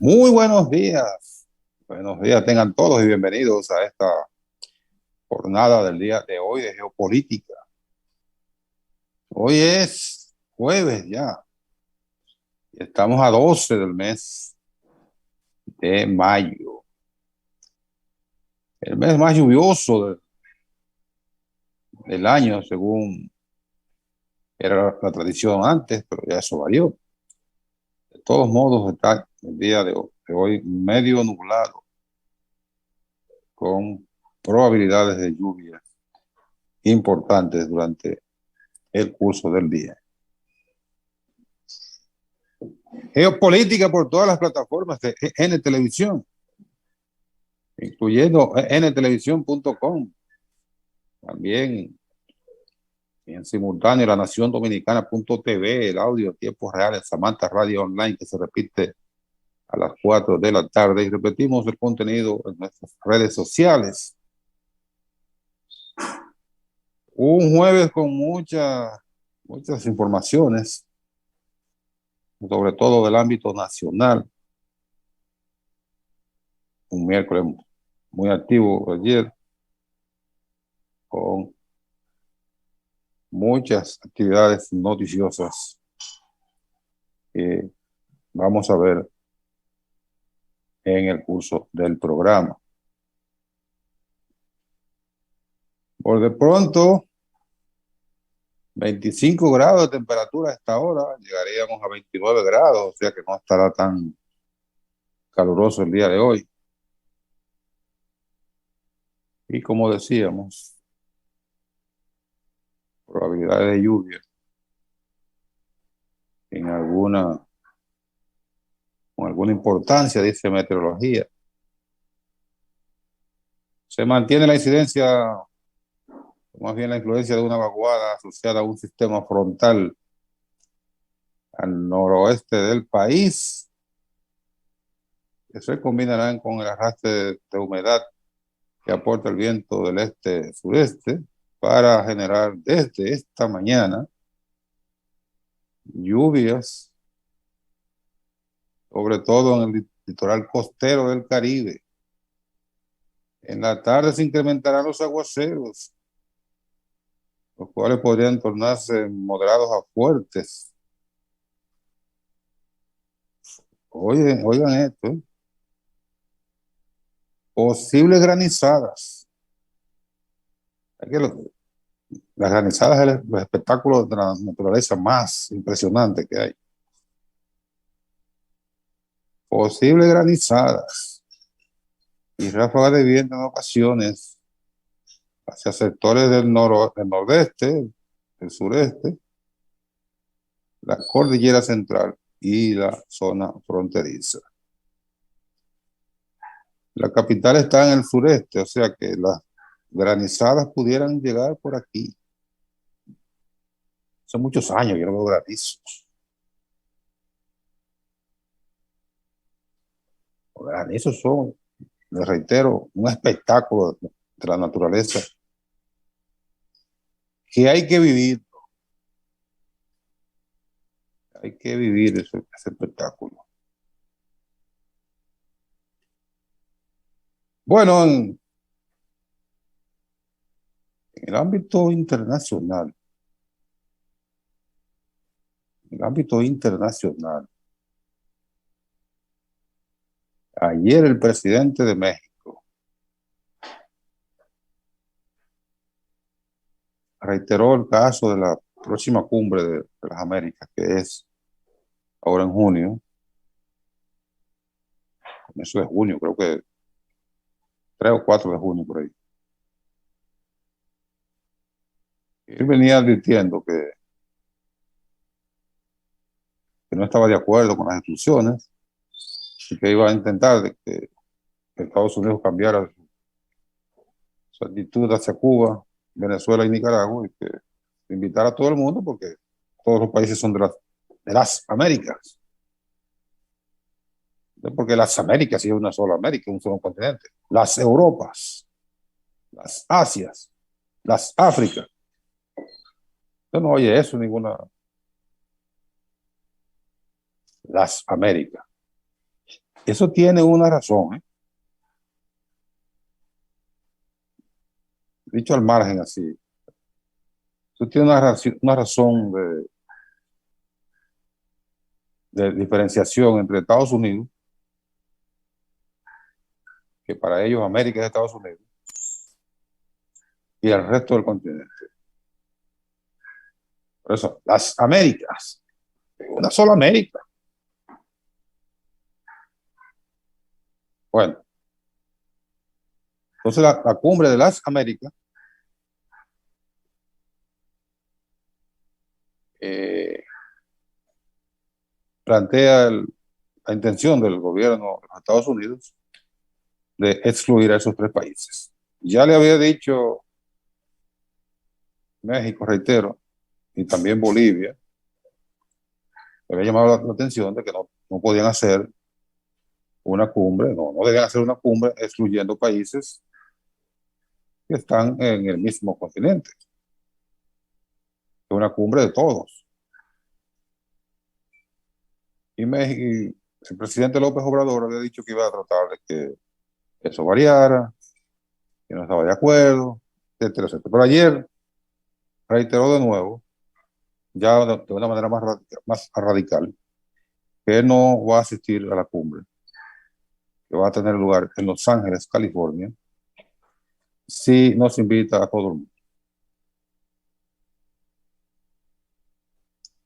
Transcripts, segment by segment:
Muy buenos días. Buenos días tengan todos y bienvenidos a esta jornada del día de hoy de geopolítica. Hoy es jueves ya y estamos a 12 del mes de mayo. El mes más lluvioso del año, según era la tradición antes, pero ya eso varió. De todos modos, está el día de hoy medio nublado, con probabilidades de lluvia importantes durante el curso del día. Geopolítica por todas las plataformas de N Televisión, incluyendo ntelevisión.com, también en simultáneo la Nación Dominicana.tv, el audio en tiempo real en Samantha Radio Online, que se repite a las 4 de la tarde, y repetimos el contenido en nuestras redes sociales. Un jueves con muchas informaciones, sobre todo del ámbito nacional. Un miércoles muy activo ayer, con muchas actividades noticiosas que vamos a ver en el curso del programa. Por de pronto, 25 grados de temperatura a esta hora, llegaríamos a 29 grados, o sea que no estará tan caluroso el día de hoy. Y como decíamos, probabilidades de lluvia con alguna importancia, dice meteorología. Se mantiene la incidencia, más bien la influencia de una vaguada asociada a un sistema frontal al noroeste del país, que se combinarán con el arrastre de humedad que aporta el viento del este-sureste para generar desde esta mañana lluvias, sobre todo en el litoral costero del Caribe. En la tarde se incrementarán los aguaceros, los cuales podrían tornarse moderados a fuertes. Oigan esto, posibles granizadas. Las granizadas es el espectáculo de la naturaleza más impresionante que hay. Posibles granizadas y ráfagas de viento en ocasiones hacia sectores del nordeste, del sureste, la cordillera central y la zona fronteriza. La capital está en el sureste, o sea que las granizadas pudieran llegar por aquí. Hace muchos años yo no veo granizos. Los granizos son, les reitero, un espectáculo de la naturaleza que hay que vivir. Hay que vivir ese espectáculo. Bueno, en el ámbito internacional, ayer el presidente de México reiteró el caso de la próxima cumbre de las Américas, que es ahora en junio, eso de junio, creo que 3 o 4 de junio por ahí. Él venía advirtiendo que no estaba de acuerdo con las instrucciones y que iba a intentar de que Estados Unidos cambiara su actitud hacia Cuba, Venezuela y Nicaragua, y que invitara a todo el mundo, porque todos los países son de las Américas. No porque las Américas sí es una sola América, un solo continente. Las Europas, las Asias, las Áfricas. Yo no oye eso ninguna. Las Américas. Eso tiene una razón, ¿eh? Dicho al margen así. Eso tiene una razón de diferenciación entre Estados Unidos, que para ellos América es Estados Unidos, y el resto del continente. Por eso, las Américas, una sola América. Bueno, entonces la cumbre de las Américas eh, plantea la intención del gobierno de los Estados Unidos de excluir a esos tres países. Ya le había dicho México, reitero, y también Bolivia, le había llamado la atención de que no podían hacer una cumbre, no debían hacer una cumbre excluyendo países que están en el mismo continente, es una cumbre de todos. Y el presidente López Obrador había dicho que iba a tratar de que eso variara, que no estaba de acuerdo, etcétera, etcétera. Pero ayer reiteró de nuevo, ya de una manera más radical, que él no va a asistir a la cumbre, que va a tener lugar en Los Ángeles, California, si no se invita a todo el mundo.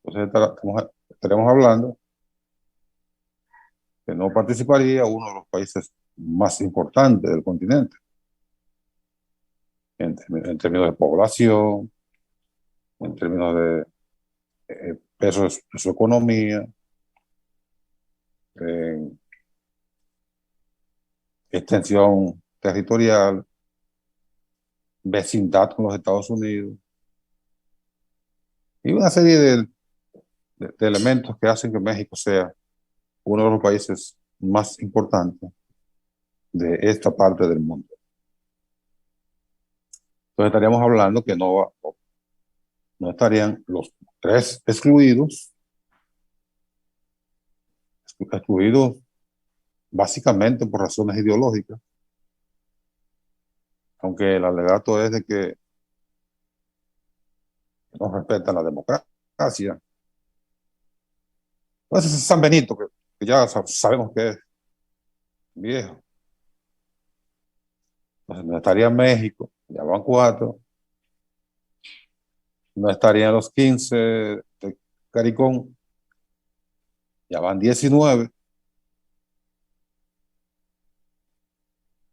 Entonces estaremos hablando que no participaría uno de los países más importantes del continente, en términos de población, en términos de peso de su economía, en extensión territorial, vecindad con los Estados Unidos, y una serie de elementos que hacen que México sea uno de los países más importantes de esta parte del mundo. Entonces estaríamos hablando que no estarían los tres excluidos básicamente por razones ideológicas, aunque el alegato es de que no respetan la democracia. Entonces es San Benito, que ya sabemos que es viejo. Entonces no estaría en México, ya van cuatro. No estarían los 15 de Caricón, ya van 19.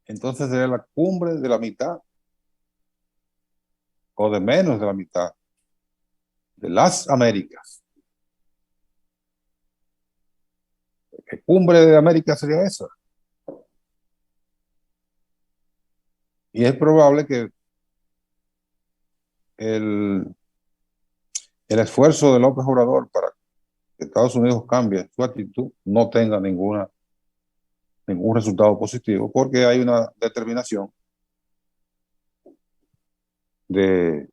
Entonces sería la cumbre de la mitad o de menos de la mitad de las Américas. ¿Qué cumbre de América sería esa? Y es probable que el, el esfuerzo de López Obrador para que Estados Unidos cambie su actitud no tenga ningún resultado positivo, porque hay una determinación de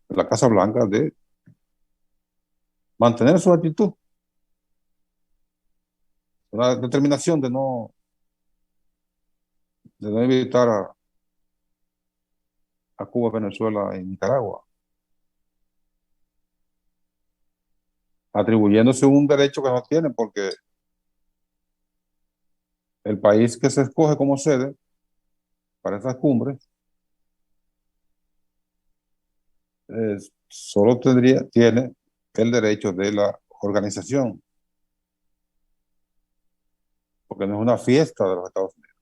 la Casa Blanca de mantener su actitud, una determinación de no invitar a Cuba, Venezuela y Nicaragua, atribuyéndose un derecho que no tienen, porque el país que se escoge como sede para esas cumbres solo tiene el derecho de la organización, porque no es una fiesta de los Estados Unidos,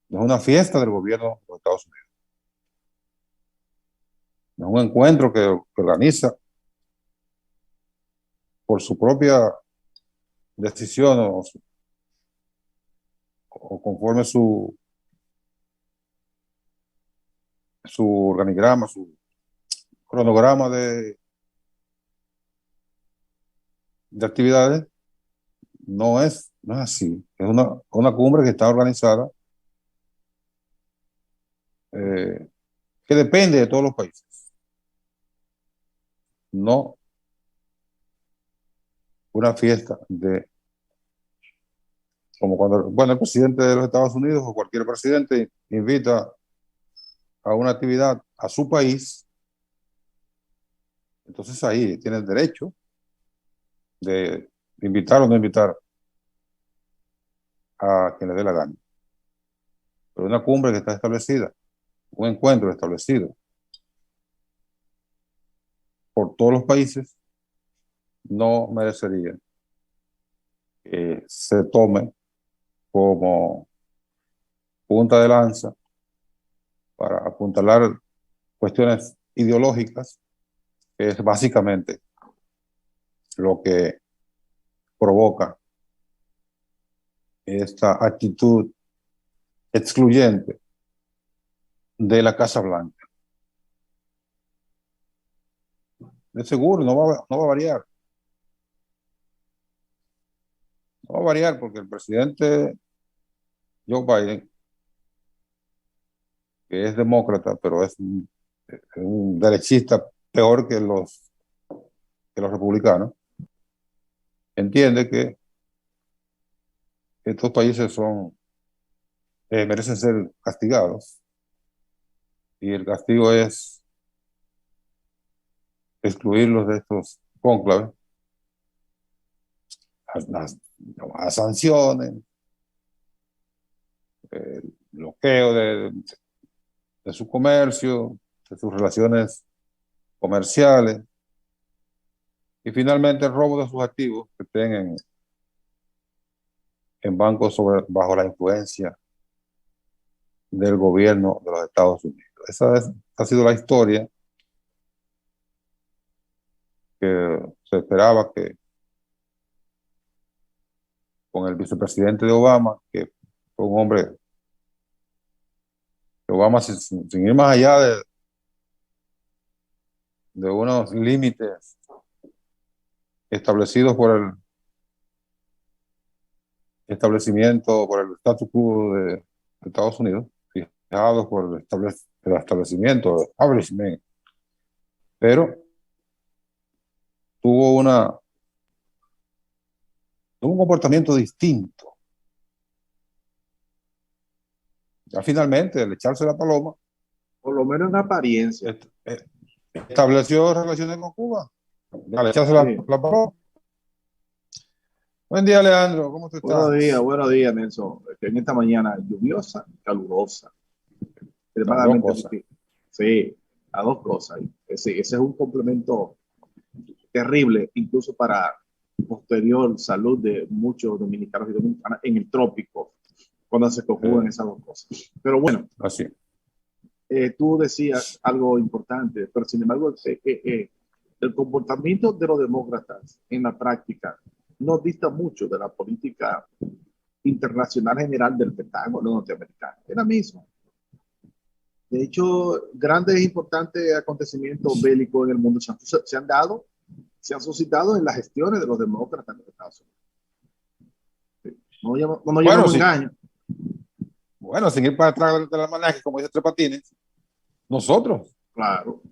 no es una fiesta del gobierno de los Estados Unidos, no es un encuentro que organiza por su propia decisión o conforme su organigrama, su cronograma de actividades. No es así. Es una cumbre que está organizada, eh, que depende de todos los países. No una fiesta como cuando, bueno, el presidente de los Estados Unidos o cualquier presidente invita a una actividad a su país, entonces ahí tiene el derecho de invitar o no invitar a quien le dé la gana. Pero una cumbre que está establecida, un encuentro establecido por todos los países, no merecería que se tome como punta de lanza para apuntalar cuestiones ideológicas, que es básicamente lo que provoca esta actitud excluyente de la Casa Blanca. De seguro no va a variar. No va a variar porque el presidente Joe Biden, que es demócrata, pero es un derechista peor que los republicanos, entiende que estos países merecen ser castigados, y el castigo es excluirlos de estos cónclaves, las sanciones, el bloqueo de su comercio, de sus relaciones comerciales, y finalmente el robo de sus activos que estén en bancos bajo la influencia del gobierno de los Estados Unidos. Ha sido la historia que se esperaba que con el vicepresidente de Obama, que fue un hombre que Obama, sin ir más allá de unos límites establecidos por el establecimiento, por el status quo de Estados Unidos, fijados por el establecimiento, el establishment, pero tuvo un comportamiento distinto. Ya finalmente, al echarse la paloma, por lo menos en apariencia. estableció relaciones con Cuba, al echarse Sí. la paloma. Buen día, Leandro, ¿cómo tú estás? Buenos días, Nelson. En esta mañana lluviosa, calurosa, Las dos extremadamente cosas. difícil. Sí, a dos cosas. Ese es un complemento terrible, incluso para posterior salud de muchos dominicanos y dominicanas en el trópico, cuando se conjugan esas dos cosas. Pero bueno, Así. tú decías algo importante, pero sin embargo, el comportamiento de los demócratas en la práctica no dista mucho de la política internacional general del Pentágono norteamericano. Es la misma. De hecho, grandes e importantes acontecimientos bélicos en el mundo se han suscitado en las gestiones de los demócratas en los Estados Unidos. No nos Bueno, llevemos sí. engaño. Bueno, sin ir para atrás de la manera, como dice Tres Patines, nosotros, Claro,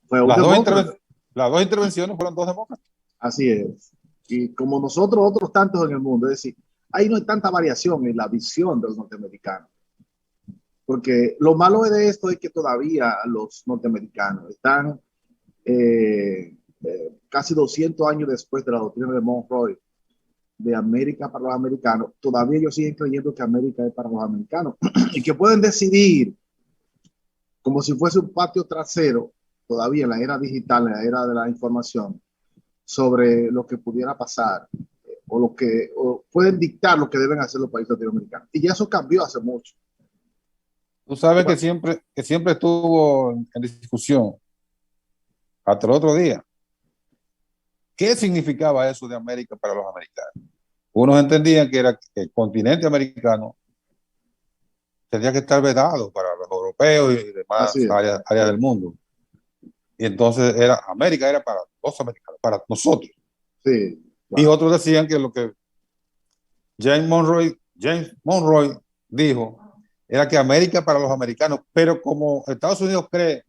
fue un demócrata. las dos intervenciones fueron dos demócratas. Así es. Y como nosotros, otros tantos en el mundo, es decir, ahí no hay tanta variación en la visión de los norteamericanos. Porque lo malo de esto es que todavía los norteamericanos están casi 200 años después de la doctrina de Monroe, de América para los americanos, todavía ellos siguen creyendo que América es para los americanos y que pueden decidir como si fuese un patio trasero, todavía en la era digital, en la era de la información, sobre lo que pudiera pasar o pueden dictar lo que deben hacer los países latinoamericanos. Y ya eso cambió hace mucho. Tú sabes Bueno, que siempre estuvo en discusión hasta el otro día. ¿Qué significaba eso de América para los americanos? Unos entendían que era que el continente americano tenía que estar vedado para los europeos y así demás es. áreas del mundo. Y entonces América era para los americanos, para nosotros. Sí, Y claro. otros decían que lo que James Monroe dijo era que América para los americanos, pero como Estados Unidos cree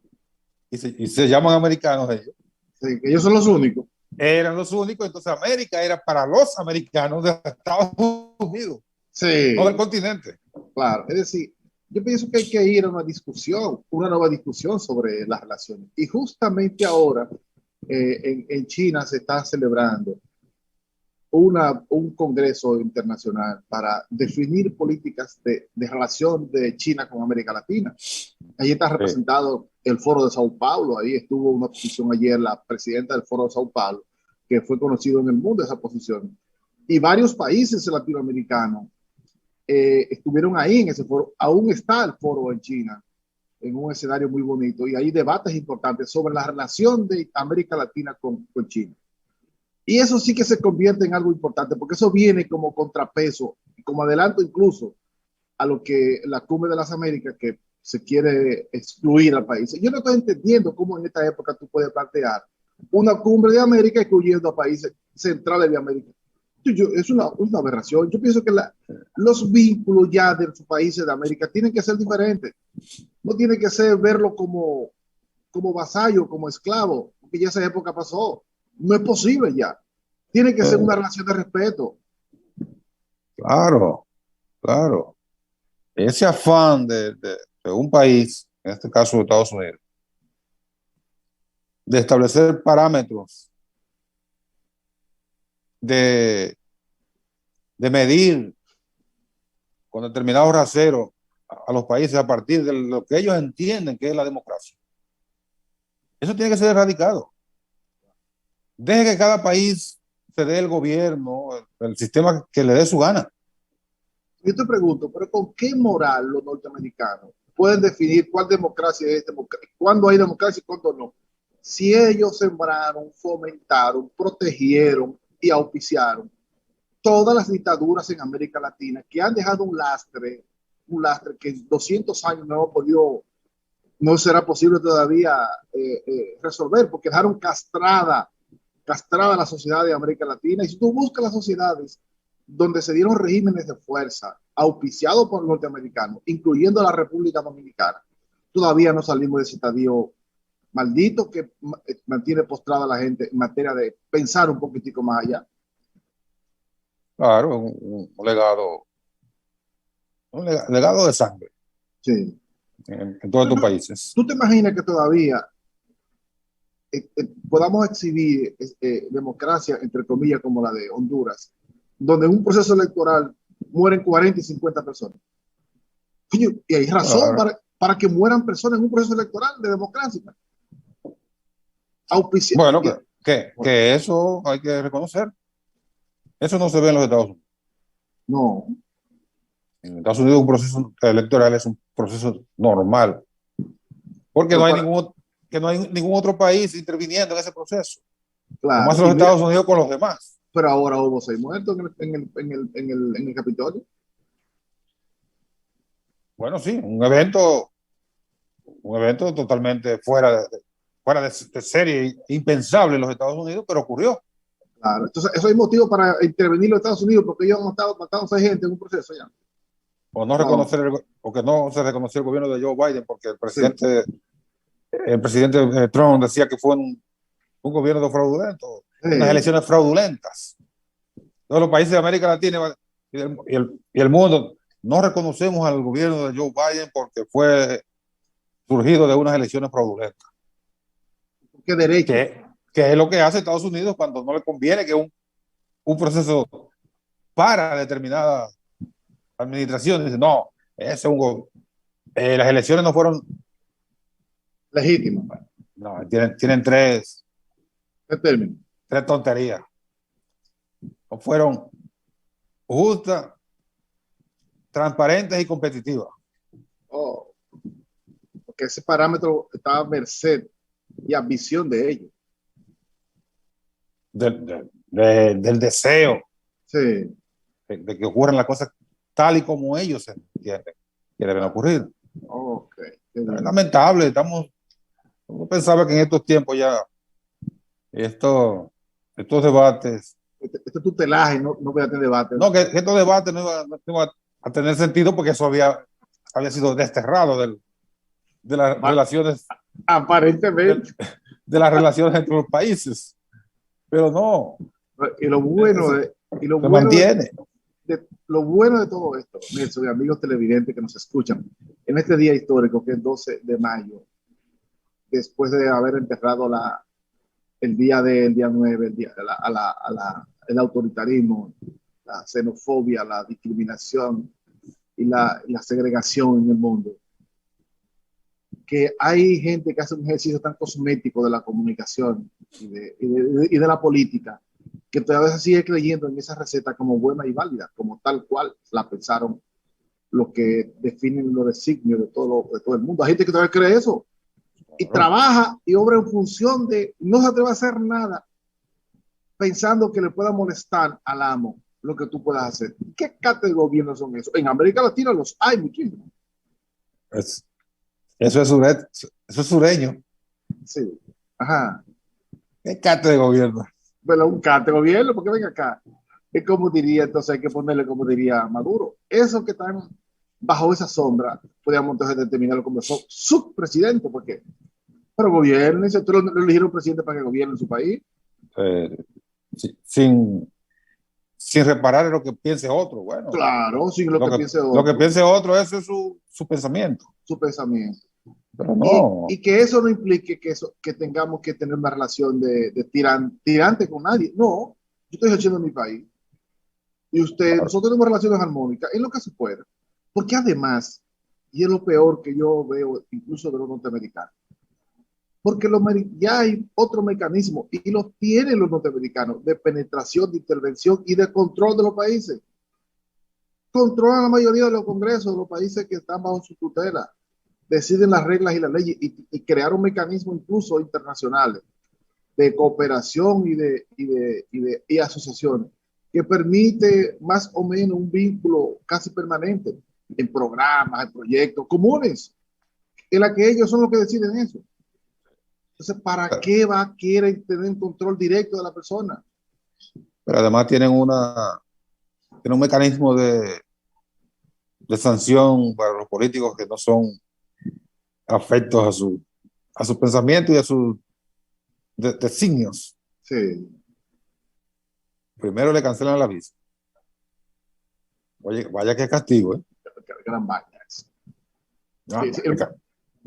y se llaman americanos ellos, Sí, ellos son los únicos. eran los únicos, entonces América era para los americanos de Estados Unidos. Sí, no del continente. claro. Es decir, yo pienso que hay que ir a una nueva discusión sobre las relaciones. Y justamente ahora en China se está celebrando un congreso internacional para definir políticas de relación de China con América Latina. Ahí está Sí. representado el Foro de Sao Paulo, ahí estuvo una posición ayer la presidenta del Foro de Sao Paulo, que fue conocido en el mundo esa posición. Y varios países latinoamericanos estuvieron ahí en ese foro. Aún está el foro en China, en un escenario muy bonito, y hay debates importantes sobre la relación de América Latina con China. Y eso sí que se convierte en algo importante, porque eso viene como contrapeso, como adelanto incluso a lo que la Cumbre de las Américas, que se quiere excluir al país. Yo no estoy entendiendo cómo en esta época tú puedes plantear una cumbre de América excluyendo a países centrales de América. Es una aberración. Yo pienso que los vínculos ya de los países de América tienen que ser diferentes. No tiene que ser verlo como vasallo, como esclavo, porque ya esa época pasó. No es posible ya. Tiene que ser una relación de respeto. Claro, claro. Ese afán de un país, en este caso de Estados Unidos, de establecer parámetros, de medir con determinados raseros a los países a partir de lo que ellos entienden que es la democracia. Eso tiene que ser erradicado. Deje que cada país se dé el gobierno, el sistema que le dé su gana. Yo te pregunto, pero ¿con qué moral los norteamericanos pueden definir cuál democracia es democracia, cuándo hay democracia y cuándo no? Si ellos sembraron, fomentaron, protegieron y auspiciaron todas las dictaduras en América Latina que han dejado un lastre que en 200 años no hemos podido, no será posible todavía resolver, porque dejaron castrada la sociedad de América Latina. Y si tú buscas las sociedades donde se dieron regímenes de fuerza auspiciados por los norteamericanos, incluyendo la República Dominicana, todavía no salimos de ese estadio maldito que mantiene postrada a la gente en materia de pensar un poquitico más allá. Claro, legado de sangre Sí. en todos estos países. ¿Tú te imaginas que todavía podamos exhibir democracia, entre comillas, como la de Honduras, donde en un proceso electoral mueren 40 y 50 personas? Y hay razón Claro. para que mueran personas en un proceso electoral de democracia. Bueno, que eso hay que reconocer. Eso no se ve en los Estados Unidos. No. En Estados Unidos un proceso electoral es un proceso normal, porque no hay ningún otro país interviniendo en ese proceso, como Claro. hacen los Estados Unidos con los demás. Pero ahora hubo 6 muertos en el Capitolio. Bueno, sí, un evento totalmente fuera de serie, impensable en los Estados Unidos, pero ocurrió. Claro. Entonces, eso es motivo para intervenir los Estados Unidos, porque ellos han matado a 6 gente en un proceso ya. O no reconocer, porque no se reconoció el gobierno de Joe Biden, porque el presidente Trump decía que fue un gobierno fraudulento, unas elecciones fraudulentas. Todos los países de América Latina y el mundo no reconocemos al gobierno de Joe Biden porque fue surgido de unas elecciones fraudulentas. ¿Qué derecho? Que es lo que hace Estados Unidos cuando no le conviene que un proceso para determinada administración. Dice, no, las elecciones no fueron legítimas. No, tienen tres términos. Tres tonterías. No fueron justas, transparentes y competitivas. Oh, porque ese parámetro estaba a merced y ambición de ellos. Del deseo sí. de que ocurran las cosas tal y como ellos entienden que deben ocurrir. Okay. Es lamentable. Uno pensaba que en estos tiempos ya estos debates. Este tutelaje no voy a tener debate. No, que estos debates no iban a tener sentido porque eso había sido desterrado de las relaciones. Aparentemente. De las relaciones entre los países. Pero no. Y lo bueno se mantiene. lo bueno de todo esto, Nelson y amigos televidentes que nos escuchan, en este día histórico que es 12 de mayo, después de haber enterrado el día 9, el autoritarismo, la xenofobia, la discriminación y la segregación en el mundo, que hay gente que hace un ejercicio tan cosmético de la comunicación y de la política, que todavía sigue creyendo en esa receta como buena y válida, como tal cual la pensaron los que definen los designios de todo el mundo. Hay gente que todavía cree eso y trabaja y obra en función de, no se atreve a hacer nada pensando que le pueda molestar al amo lo que tú puedas hacer. ¿Qué clase de gobiernos son esos? En América Latina los hay muchísimos. Eso es sureño. Sí. Ajá. ¿Qué cate de gobierno? Pero un cate de gobierno, porque venga acá. Es como diría, entonces hay que ponerle como diría Maduro. Esos que están bajo esa sombra, podríamos entonces determinarlo como subpresidente, porque pero gobiernen, si tú lo eligieron presidente para que gobierne su país. Sin reparar en lo que piense otro. Bueno, claro, sin lo que piense otro. Lo que piense otro, ese es su pensamiento. Su pensamiento. Pero no. Y que eso no implique que tengamos que tener una relación de tirante con nadie. No, yo estoy haciendo mi país. Y nosotros tenemos relaciones armónicas, es lo que se puede. Porque además, y es lo peor que yo veo incluso de los norteamericanos, porque ya hay otro mecanismo y lo tienen los norteamericanos de penetración, de intervención y de control de los países. Controlan la mayoría de los congresos de los países que están bajo su tutela, deciden las reglas y las leyes y crearon mecanismos incluso internacionales de cooperación y asociaciones que permite más o menos un vínculo casi permanente en programas, en proyectos comunes, en la que ellos son los que deciden eso. Entonces, ¿para qué quieren tener un control directo de la persona? Pero además tienen un mecanismo de sanción para los políticos que no son afectos a su pensamiento y a sus designios. Sí. Primero le cancelan la visa. Oye, vaya que castigo, ¿eh? Gran vaina.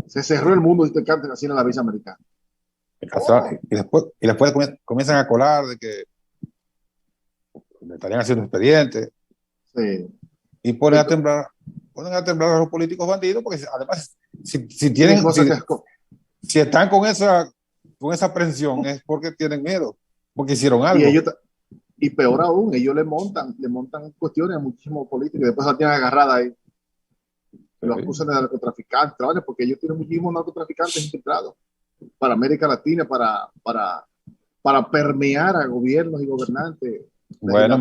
Se cerró el mundo y te cantan así en la visa americana. Y después comienzan a colar de que le estarían haciendo expedientes. Sí. Y ponen a temblar a los políticos bandidos, porque además, si están con esa presión es porque tienen miedo, porque hicieron algo. Y peor aún, ellos le montan cuestiones a muchísimos políticos y después la tienen agarrada ahí. Lo acusan de narcotraficantes, porque ellos tienen muchísimos narcotraficantes infiltrados para América Latina, para permear a gobiernos y gobernantes. Bueno,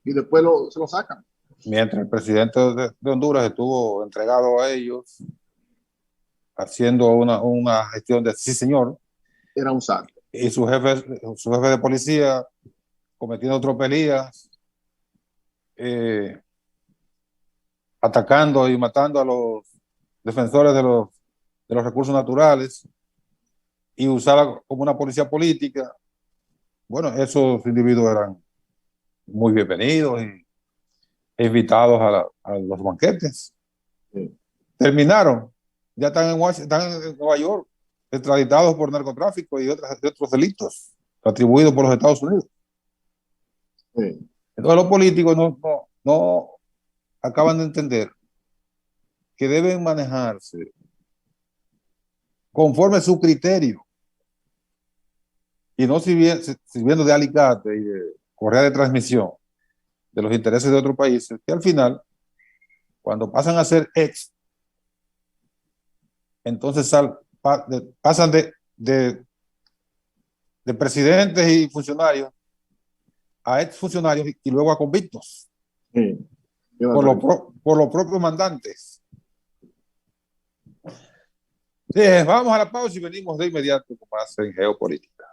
y después se lo sacan. Mientras el presidente de Honduras estuvo entregado a ellos, haciendo una gestión de sí señor, era un santo. Y su jefe de policía cometiendo tropelías, atacando y matando a los defensores de los recursos naturales y usada como una policía política. Bueno, esos individuos eran muy bienvenidos y invitados a los banquetes. Sí. Terminaron, ya están en Nueva York, extraditados por narcotráfico y otros delitos atribuidos por los Estados Unidos. Sí. Entonces los políticos no acaban de entender que deben manejarse conforme a su criterio y no sirviendo de alicate y de correa de transmisión de los intereses de otros países, que al final, cuando pasan a ser entonces pasan de presidentes y funcionarios a exfuncionarios y luego a convictos. Sí. Por los propios mandantes. Sí, vamos a la pausa y venimos de inmediato con más en geopolítica.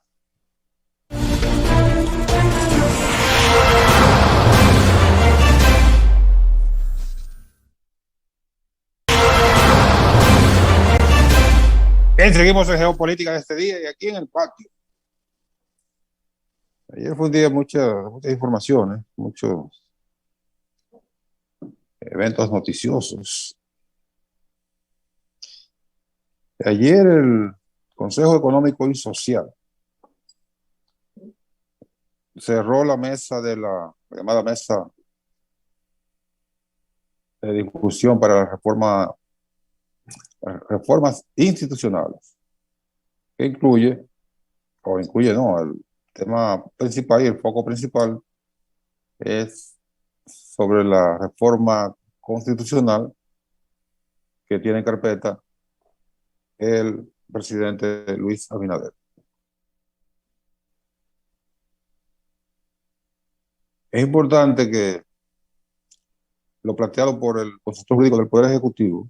Bien, seguimos en geopolítica de este día y aquí en el patio. Ayer fue un día de muchas informaciones, muchos eventos noticiosos. Ayer el Consejo Económico y Social cerró la mesa de la llamada mesa de discusión para reformas institucionales, que incluye no, el tema principal y el foco principal es sobre la reforma constitucional que tiene en carpeta el presidente Luis Abinader. Es importante que lo planteado por el consultor jurídico del Poder Ejecutivo,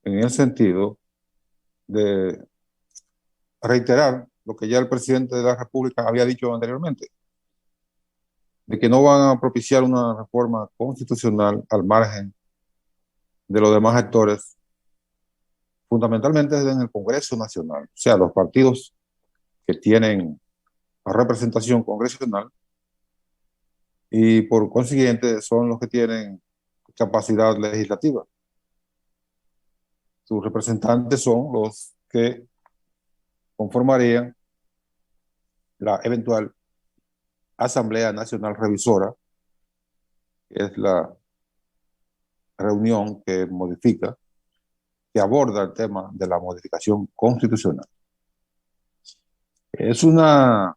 en el sentido de reiterar lo que ya el presidente de la República había dicho anteriormente, de que no van a propiciar una reforma constitucional al margen de los demás actores, fundamentalmente en el Congreso Nacional, o sea, los partidos que tienen representación congresional y por consiguiente son los que tienen capacidad legislativa. Sus representantes son los que conformarían la eventual Asamblea Nacional Revisora, que es la reunión que modifica, que aborda el tema de la modificación constitucional. Es una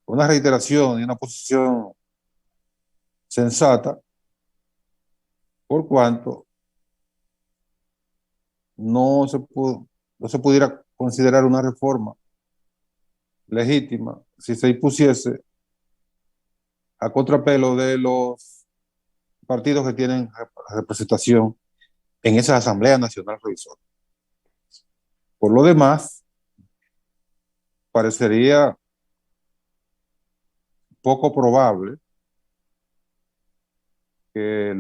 reiteración y una posición sensata, por cuanto no se pudiera considerar una reforma legítima si se impusiese a contrapelo de los partidos que tienen representación en esa Asamblea Nacional Revisora. Por lo demás, parecería poco probable que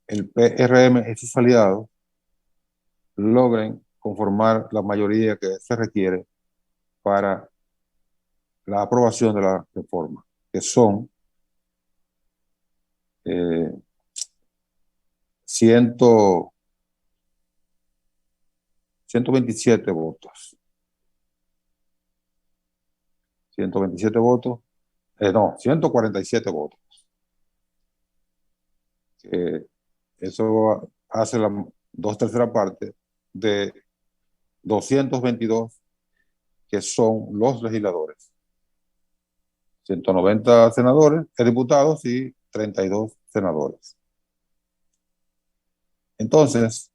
el PRM y sus aliados logren conformar la mayoría que se requiere para la aprobación de la reforma, que son 127 votos. 127 votos, no, 147 votos. Eso hace la 2/3 parte de 222 que son los legisladores. 190 senadores, diputados y 32 senadores. Entonces,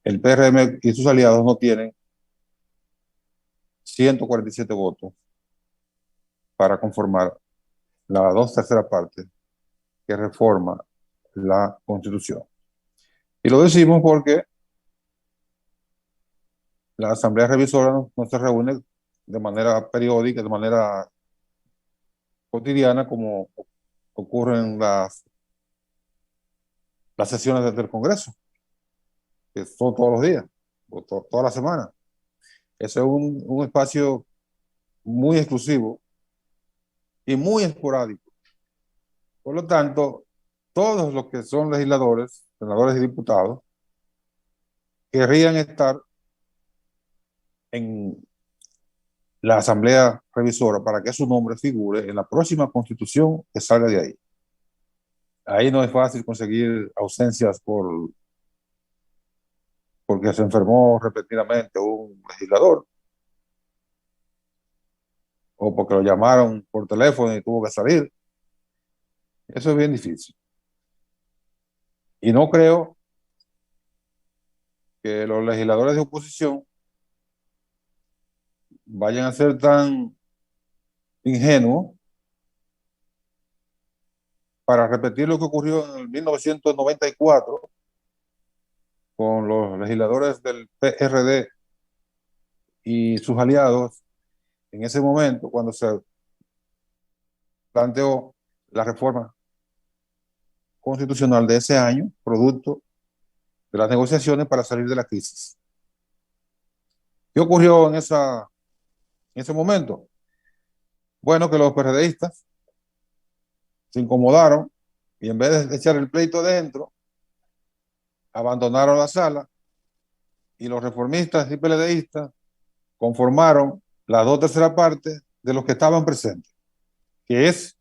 el PRM y sus aliados no tienen 147 votos para conformar la 2/3 parte que reforma la Constitución. Y lo decimos porque la Asamblea Revisora no se reúne de manera periódica, de manera cotidiana, como ocurren las sesiones del Congreso, que son todos los días, o toda la semana. Ese es un espacio muy exclusivo y muy esporádico. Por lo tanto, todos los que son legisladores, senadores y diputados, querrían estar en la Asamblea Revisora para que su nombre figure en la próxima Constitución que salga de ahí. Ahí no es fácil conseguir ausencias porque se enfermó repetidamente un legislador, o porque lo llamaron por teléfono y tuvo que salir. Eso es bien difícil. Y no creo que los legisladores de oposición vayan a ser tan ingenuos para repetir lo que ocurrió en el 1994 con los legisladores del PRD y sus aliados en ese momento, cuando se planteó la reforma constitucional de ese año, producto de las negociaciones para salir de la crisis. ¿Qué ocurrió en ese momento? Bueno, que los PRDistas se incomodaron y en vez de echar el pleito adentro, abandonaron la sala y los reformistas y PLDistas conformaron las 2/3 partes de los que estaban presentes, que es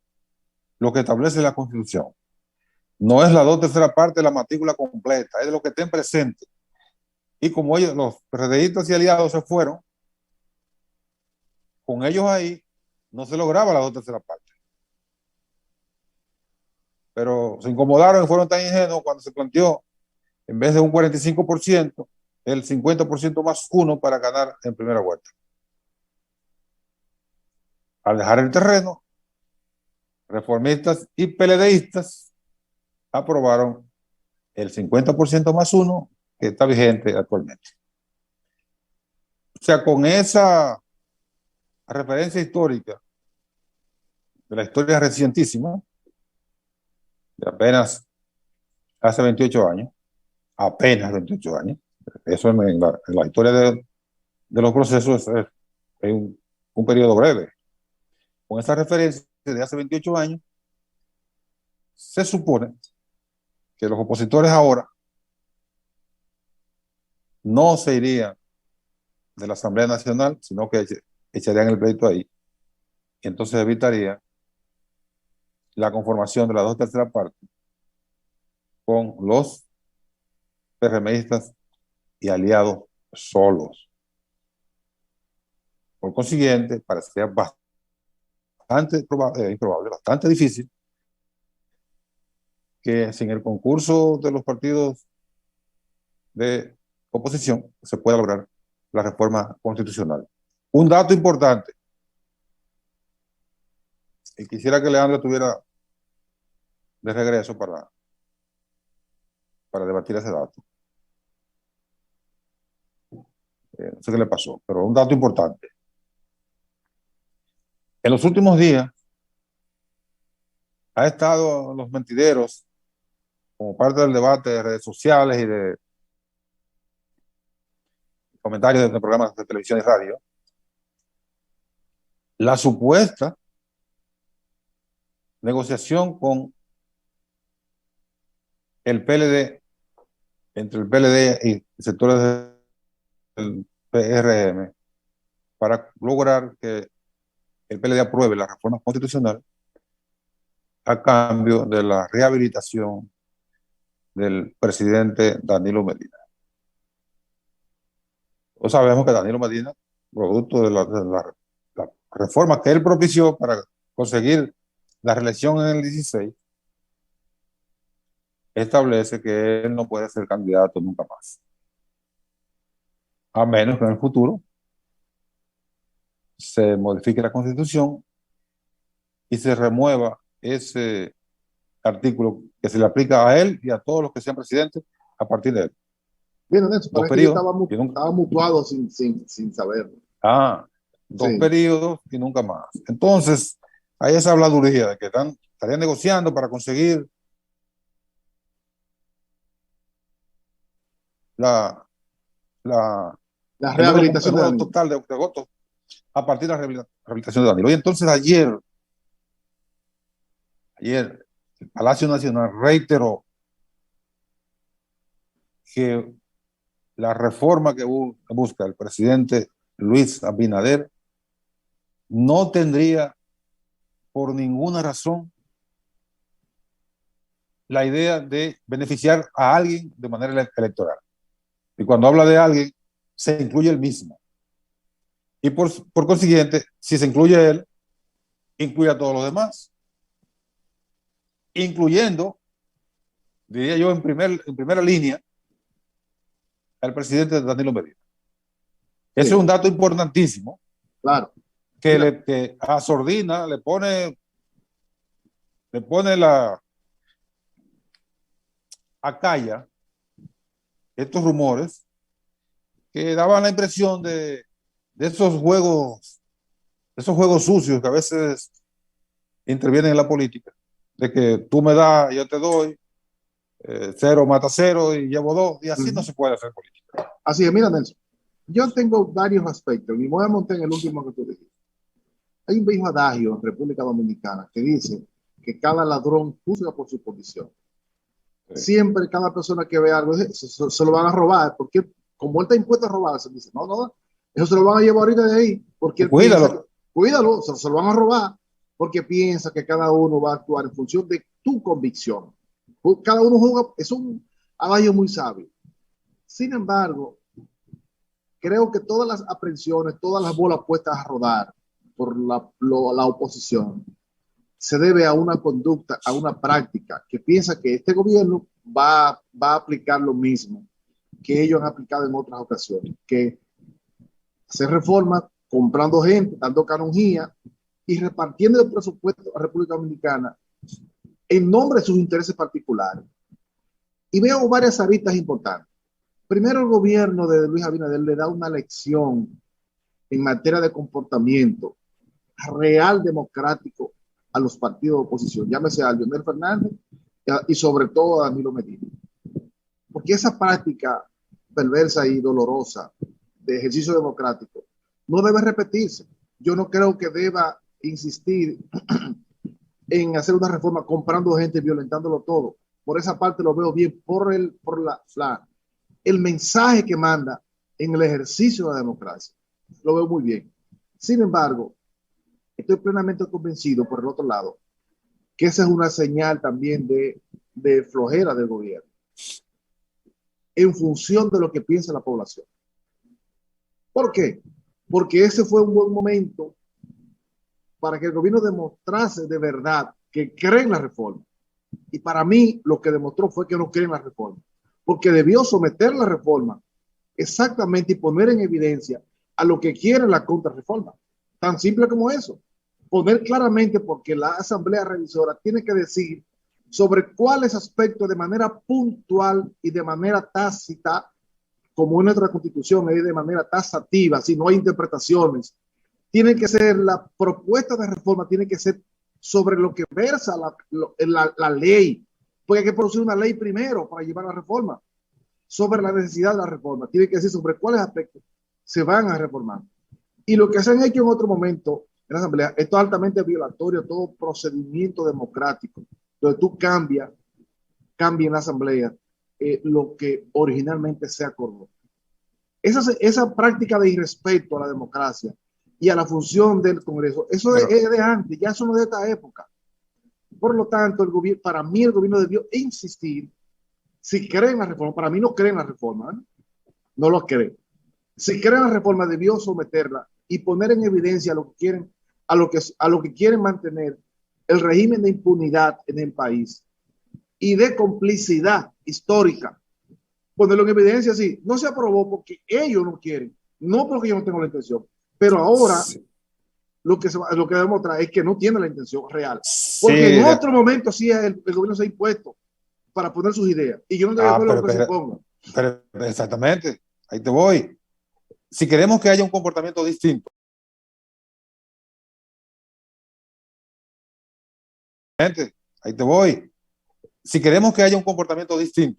lo que establece la Constitución. No es la 2/3 partes de la matrícula completa, es de los que estén presentes. Y como ellos, los PRDistas y aliados se fueron, con ellos ahí no se lograba la 2/3 partes. Pero se incomodaron y fueron tan ingenuos cuando se planteó, en vez de un 45%, el 50% más 1 para ganar en primera vuelta. Al dejar el terreno, reformistas y PLDistas aprobaron el 50% más 1 que está vigente actualmente. O sea, con esa referencia histórica de la historia recientísima, de apenas hace 28 años, apenas 28 años, eso en la historia de los procesos es un periodo breve. Con esa referencia de hace 28 años, se supone que los opositores ahora no se irían de la Asamblea Nacional, sino que echarían el pleito ahí. Y entonces evitarían la conformación de las 2/3 partes con los PRMistas y aliados solos. Por consiguiente, parecía bastante improbable, bastante difícil que sin el concurso de los partidos de oposición se pueda lograr la reforma constitucional. Un dato importante, y quisiera que Leandro estuviera de regreso para debatir ese dato. No sé qué le pasó, pero un dato importante. En los últimos días ha estado los mentideros como parte del debate de redes sociales y de comentarios de programas de televisión y radio, la supuesta negociación con el PLD, entre el PLD y sectores del PRM, para lograr que el PLD apruebe la reforma constitucional a cambio de la rehabilitación del presidente Danilo Medina. Todos sabemos que Danilo Medina, producto de la reforma que él propició para conseguir la reelección en el 16, establece que él no puede ser candidato nunca más, a menos que en el futuro se modifique la Constitución y se remueva ese artículo que se le aplica a él y a todos los que sean presidentes a partir de él. Bien, Nelson, parece que estaba mutuado sin saberlo. Dos periodos y nunca más. Entonces, hay esa habladuría de que estarían negociando para conseguir la rehabilitación el total de votos a partir de la rehabilitación de Danilo. Y entonces ayer el Palacio Nacional reiteró que la reforma que busca el presidente Luis Abinader no tendría por ninguna razón la idea de beneficiar a alguien de manera electoral. Y cuando habla de alguien, se incluye el mismo. Y por consiguiente, si se incluye él, incluye a todos los demás, incluyendo, diría yo, en primera línea, al presidente Danilo Medina. Ese es un dato importantísimo. Claro. Que a sordina le pone acalla estos rumores que daban la impresión de esos juegos sucios que a veces intervienen en la política, de que tú me das, yo te doy, 0 mata 0 y llevo 2, y así no se puede hacer política. Así es, mira, Nelson, yo tengo varios aspectos, y voy a montar en el último que tú dijiste. Hay un viejo adagio en República Dominicana que dice que cada ladrón juzga por su condición. Sí. Siempre cada persona que ve algo se lo van a robar, porque como él está impuesto a robar, se dice, no, eso se lo van a llevar ahorita de ahí, porque él piensa que, cuídalo, se lo van a robar, porque piensa que cada uno va a actuar en función de tu convicción. Cada uno juega, es un adagio muy sabio. Sin embargo, creo que todas las aprehensiones, todas las bolas puestas a rodar por la oposición, se debe a una conducta, a una práctica que piensa que este gobierno va a aplicar lo mismo que ellos han aplicado en otras ocasiones, que hacer reformas, comprando gente, dando canonjía y repartiendo el presupuesto a la República Dominicana en nombre de sus intereses particulares. Y veo varias aristas importantes. Primero, el gobierno de Luis Abinader le da una lección en materia de comportamiento real democrático a los partidos de oposición, llámese a Leonel Fernández y sobre todo a Danilo Medina. Porque esa práctica perversa y dolorosa de ejercicio democrático no debe repetirse. Yo no creo que deba insistir en hacer una reforma comprando gente, violentándolo todo. Por esa parte lo veo bien, por el mensaje que manda en el ejercicio de la democracia. Lo veo muy bien. Sin embargo, estoy plenamente convencido, por el otro lado, que esa es una señal también de flojera del gobierno en función de lo que piensa la población. ¿Por qué? Porque ese fue un buen momento para que el gobierno demostrase de verdad que cree en la reforma. Y para mí lo que demostró fue que no cree en la reforma, porque debió someter la reforma exactamente y poner en evidencia a lo que quiere la contrarreforma. Tan simple como eso. Poner claramente, porque la Asamblea Revisora tiene que decir sobre cuáles aspectos de manera puntual y de manera tácita, como en nuestra Constitución es de manera taxativa, si no hay interpretaciones, tiene que ser la propuesta de reforma, tiene que ser sobre lo que versa la ley, porque hay que producir una ley primero para llevar la reforma, sobre la necesidad de la reforma, tiene que decir sobre cuáles aspectos se van a reformar. Y lo que se han hecho en otro momento en la Asamblea, esto es altamente violatorio a todo procedimiento democrático, donde tú cambias en la Asamblea lo que originalmente se acordó. Esa práctica de irrespeto a la democracia y a la función del Congreso, eso es de antes, ya eso no es de esta época. Por lo tanto, para mí el gobierno debió insistir, si creen la reforma, para mí no creen la reforma, no lo creen. Si creen la reforma, debió someterla y poner en evidencia lo que quieren, a lo que quieren mantener el régimen de impunidad en el país y de complicidad histórica. Ponerlo en evidencia, sí, no se aprobó porque ellos no quieren, no porque yo no tengo la intención, pero ahora sí. lo que demuestra es que no tiene la intención real, porque sí, en otro momento sí el gobierno se ha impuesto para poner sus ideas y yo no estoy de acuerdo con que se ponga. Pero exactamente, ahí te voy. Si queremos que haya un comportamiento distinto, ahí te voy. Si queremos que haya un comportamiento distinto,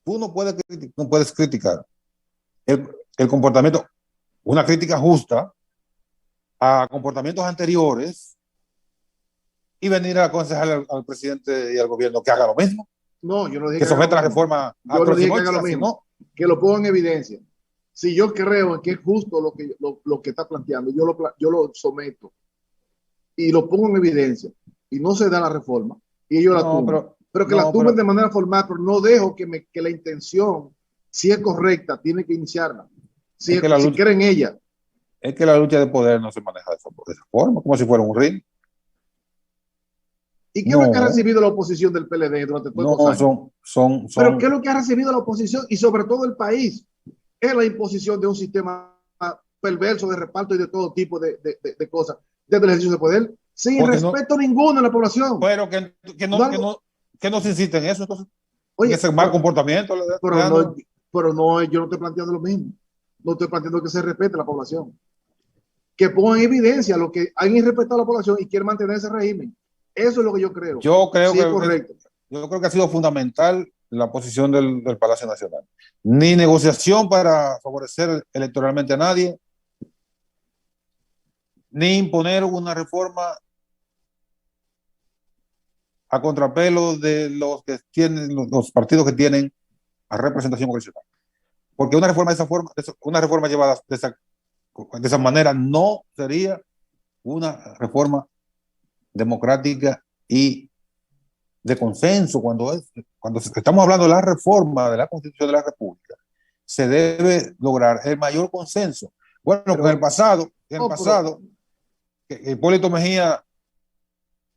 tú no puedes criticar el comportamiento, una crítica justa a comportamientos anteriores y venir a aconsejar al presidente y al gobierno que haga lo mismo. No, yo no dije que someta la reforma. Yo no dije que haga lo mismo, ¿no? Que lo ponga en evidencia. Si yo creo en que es justo lo que está planteando, yo lo someto y lo pongo en evidencia y no se da la reforma y ellos la tumban. Pero que la tumben de manera formal, pero no dejo que la intención, si es correcta, tiene que iniciarla. Si creen en ella. Es que la lucha de poder no se maneja de esa forma, como si fuera un ring. ¿Y qué es lo que ha recibido la oposición del PLD durante todos estos años? Pero ¿qué es lo que ha recibido la oposición y sobre todo el país? Es la imposición de un sistema perverso de reparto y de todo tipo de cosas desde el ejercicio de poder, sin respeto ninguno en la población. Pero que no se insiste en eso, entonces. Oye, ese mal comportamiento. Pero no, yo no estoy planteando lo mismo. No estoy planteando que se respete a la población. Que pongan en evidencia lo que han irrespetado a la población y quieren mantener ese régimen. Eso es lo que yo creo. Yo creo Sí, que es correcto. yo creo que ha sido fundamental la posición del Palacio Nacional. Ni negociación para favorecer electoralmente a nadie, ni imponer una reforma a contrapelo de los que tienen los partidos que tienen a representación congresional. Porque una reforma de esa forma, una reforma llevada de esa manera no sería una reforma democrática y de consenso. Cuando estamos hablando de la reforma de la Constitución de la República, se debe lograr el mayor consenso. Bueno, Pero, en el pasado, pero Hipólito Mejía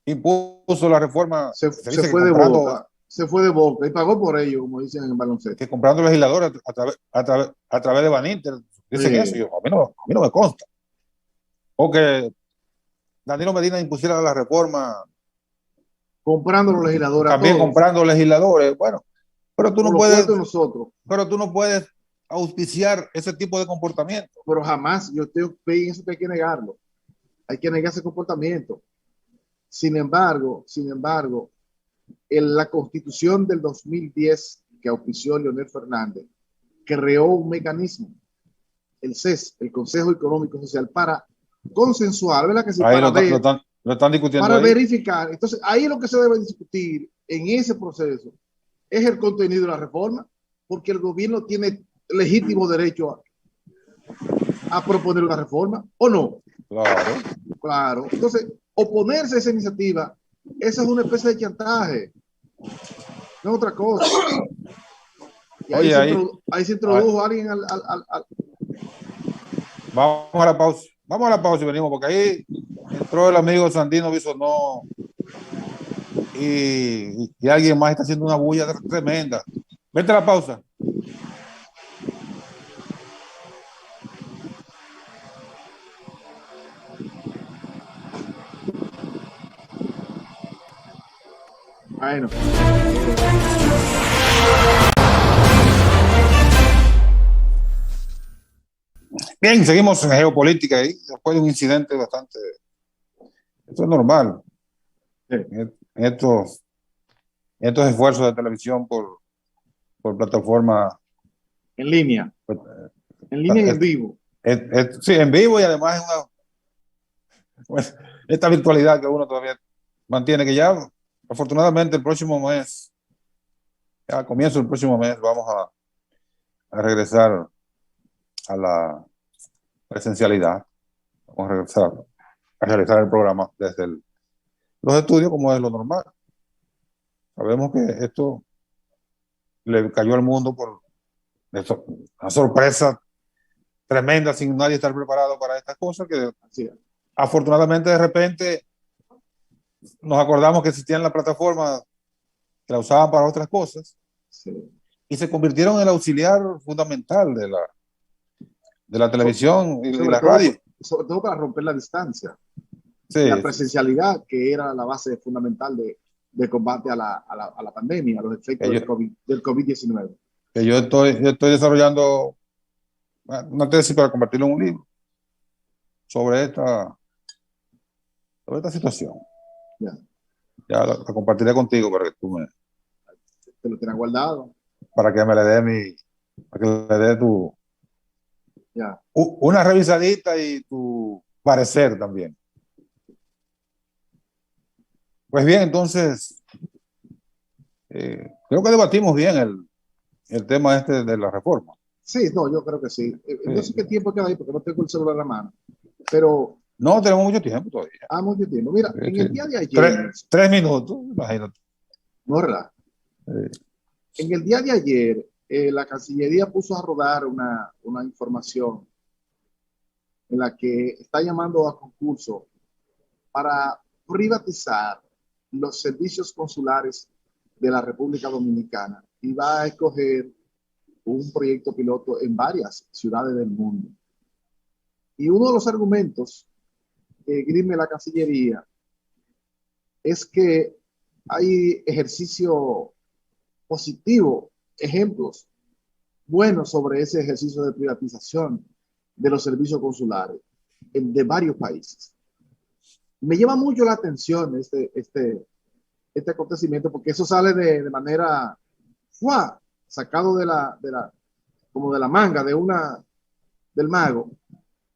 impuso la reforma, se se dice que fue de boca. Se fue de boca y pagó por ello, como dicen en el baloncesto. comprando legisladores a través de Baninter. Dicen eso, a mí no me consta. O que Danilo Medina impusiera la reforma Comprando los legisladores a también todos. comprando legisladores. Bueno, pero Por los cuartos de nosotros. Pero tú no puedes auspiciar ese tipo de comportamiento. Pero jamás, yo pienso que hay que negarlo. Hay que negar ese comportamiento. Sin embargo, en la Constitución del 2010 que auspició Leonel Fernández, creó un mecanismo, el CES, el Consejo Económico y Social, para consensuar, ¿verdad? Que sí, ahí para lo están discutiendo para ahí. verificar. Entonces, ahí lo que se debe discutir en ese proceso es el contenido de la reforma, porque el gobierno tiene legítimo derecho a proponer una reforma, ¿o no? Claro. Claro. Entonces, oponerse a esa iniciativa, esa es una especie de chantaje, no es otra cosa. Y Oye, ahí se introdujo alguien Vamos a la pausa. Vamos a la pausa y venimos, porque ahí entró el amigo Sandino Bisonó y alguien más está haciendo una bulla tremenda. Vete a la pausa. Bueno. Bien, seguimos en geopolítica y después de un incidente bastante. Esto es normal. Sí. En estos esfuerzos de televisión por plataforma. En línea. En línea y en vivo. Sí, en vivo, y además esta virtualidad que uno todavía mantiene, que ya afortunadamente el próximo mes, ya a comienzo del próximo mes, vamos a regresar a la presencialidad. Vamos a regresar a realizar el programa desde los estudios, como es lo normal. Sabemos que esto le cayó al mundo por una sorpresa tremenda, sin nadie estar preparado para estas cosas, que afortunadamente de repente nos acordamos que existían las plataformas que la usaban para otras cosas, sí, y se convirtieron en el auxiliar fundamental de la televisión y la radio. Sobre todo para romper la distancia. Sí, la presencialidad, que era la base fundamental de combate a la pandemia, a los efectos del COVID-19. Yo estoy desarrollando una tesis para convertirlo en un libro sobre esta situación. Ya la compartiré contigo para que tú te lo tengas guardado. Para que me le dé para que le dé una revisadita y tu parecer también. Pues bien, entonces creo que debatimos bien el tema este de la reforma. Sí, no, yo creo que sí. No sé qué tiempo queda ahí porque no tengo el celular en la mano, pero... No, tenemos mucho tiempo todavía. Mucho tiempo. Mira, en el día de ayer... 3 minutos, imagínate. No, ¿verdad? En el día de ayer, la Cancillería puso a rodar una información en la que está llamando a concurso para privatizar los servicios consulares de la República Dominicana y va a escoger un proyecto piloto en varias ciudades del mundo. Y uno de los argumentos que esgrime la Cancillería es que hay ejercicio positivo, ejemplos buenos sobre ese ejercicio de privatización de los servicios consulares de varios países. Me llama mucho la atención este acontecimiento, porque eso sale de manera ¡fua! Sacado como de la manga del mago,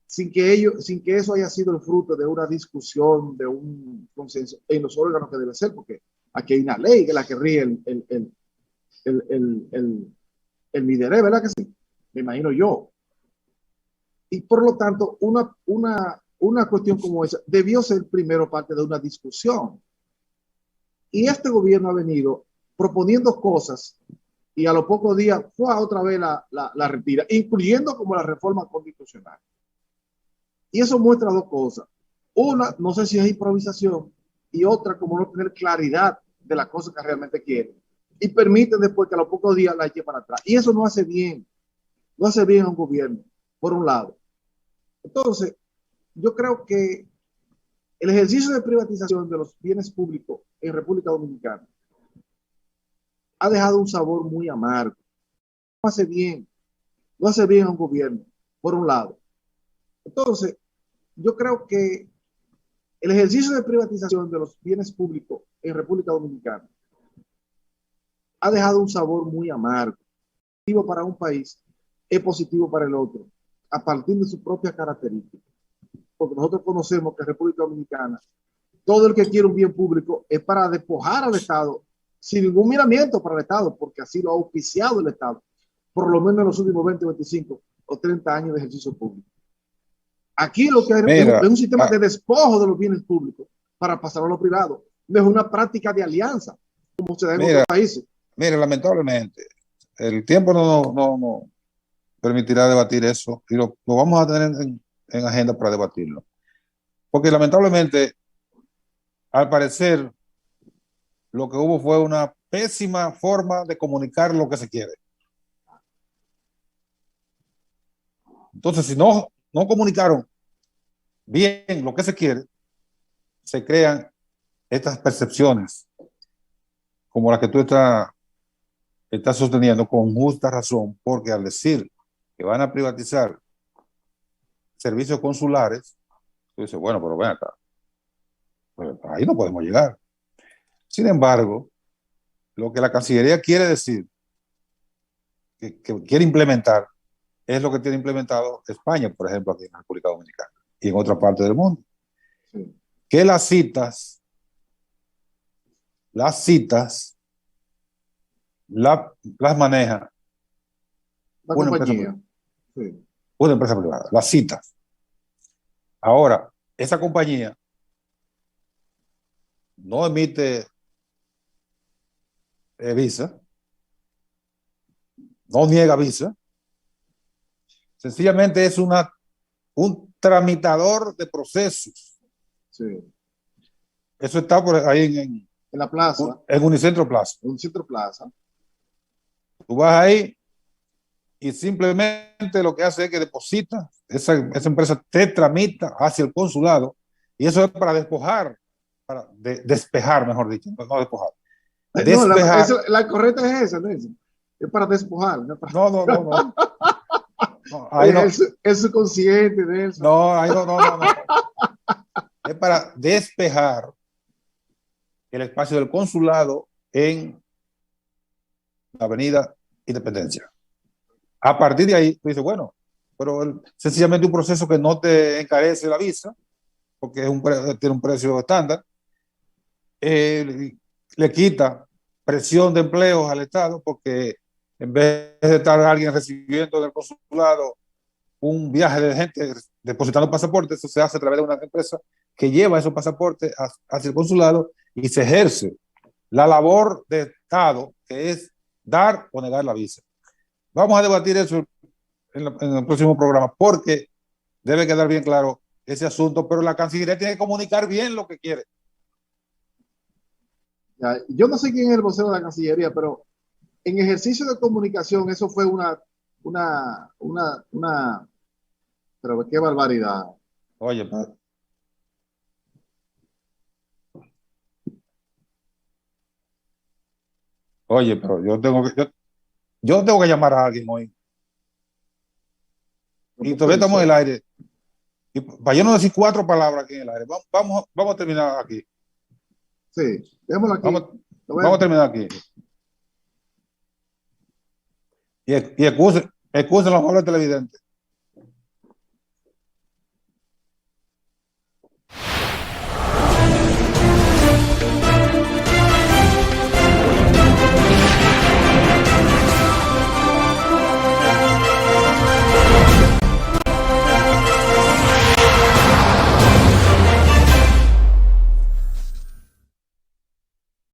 sin que eso haya sido el fruto de una discusión, de un consenso en los órganos que debe ser, porque aquí hay una ley que es la que rige el lideré, ¿verdad que sí? Me imagino yo. Y por lo tanto, una cuestión como esa debió ser primero parte de una discusión. Y este gobierno ha venido proponiendo cosas y a los pocos días fue otra vez la retira, incluyendo como la reforma constitucional. Y eso muestra dos cosas. Una, no sé si es improvisación, y otra, como no tener claridad de las cosas que realmente quieren. Y permiten después que a los pocos días la eche para atrás. Y eso no hace bien a un gobierno, por un lado. Entonces, yo creo que el ejercicio de privatización de los bienes públicos en República Dominicana ha dejado un sabor muy amargo. No hace bien, no hace bien a un gobierno, por un lado. Entonces, yo creo que el ejercicio de privatización de los bienes públicos en República Dominicana ha dejado un sabor muy amargo. Positivo para un país es positivo para el otro, a partir de su propia característica. Porque nosotros conocemos que en República Dominicana todo el que quiere un bien público es para despojar al Estado sin ningún miramiento para el Estado, porque así lo ha auspiciado el Estado, por lo menos en los últimos 20, 25 o 30 años de ejercicio público. Aquí lo que hay es un sistema de despojo de los bienes públicos para pasarlo a lo privado. No es una práctica de alianza, como se da en otros países. Mira, lamentablemente, el tiempo no permitirá debatir eso y lo vamos a tener en agenda para debatirlo. Porque lamentablemente, al parecer, lo que hubo fue una pésima forma de comunicar lo que se quiere. Entonces, si no comunicaron bien lo que se quiere, se crean estas percepciones como la que tú estás sosteniendo con justa razón, porque al decir que van a privatizar servicios consulares, tú dices, bueno, pero ven acá, pues ahí no podemos llegar. Sin embargo, lo que la Cancillería quiere decir, que quiere implementar, es lo que tiene implementado España, por ejemplo, aquí en la República Dominicana y en otra parte del mundo. Sí. Que las citas las maneja una empresa privada. Sí. Una empresa privada, las citas. Ahora, esa compañía no emite visa, no niega visa, sencillamente es un tramitador de procesos. Sí. Eso está por ahí en la plaza. En Unicentro Plaza. Unicentro Plaza. Tú vas ahí y simplemente lo que hace es que deposita, esa empresa te tramita hacia el consulado, y eso es para despojar, para despejar, mejor dicho, no despojar. Despejar. No, la correcta es esa, ¿no? Es para despojar. No, no. Ahí no. Es subconsciente de eso. No, ahí no. Es para despejar el espacio del consulado en la Avenida Independencia. A partir de ahí, tú dices, bueno, pero sencillamente un proceso que no te encarece la visa, porque tiene un precio estándar, le quita presión de empleos al Estado, porque en vez de estar alguien recibiendo del consulado un viaje de gente depositando pasaportes, eso se hace a través de una empresa que lleva esos pasaportes hacia el consulado y se ejerce la labor de Estado, que es dar o negar la visa. Vamos a debatir eso en el próximo programa, porque debe quedar bien claro ese asunto, pero la Cancillería tiene que comunicar bien lo que quiere. Ya, yo no sé quién es el vocero de la Cancillería, pero en ejercicio de comunicación eso fue pero qué barbaridad. Oye, pero yo tengo que llamar a alguien hoy. Y todavía estamos en el aire. Y para yo no decir 4 palabras aquí en el aire, vamos a terminar aquí. Sí, démoslo aquí. Vamos a terminar aquí. Y excusen los amables televidentes.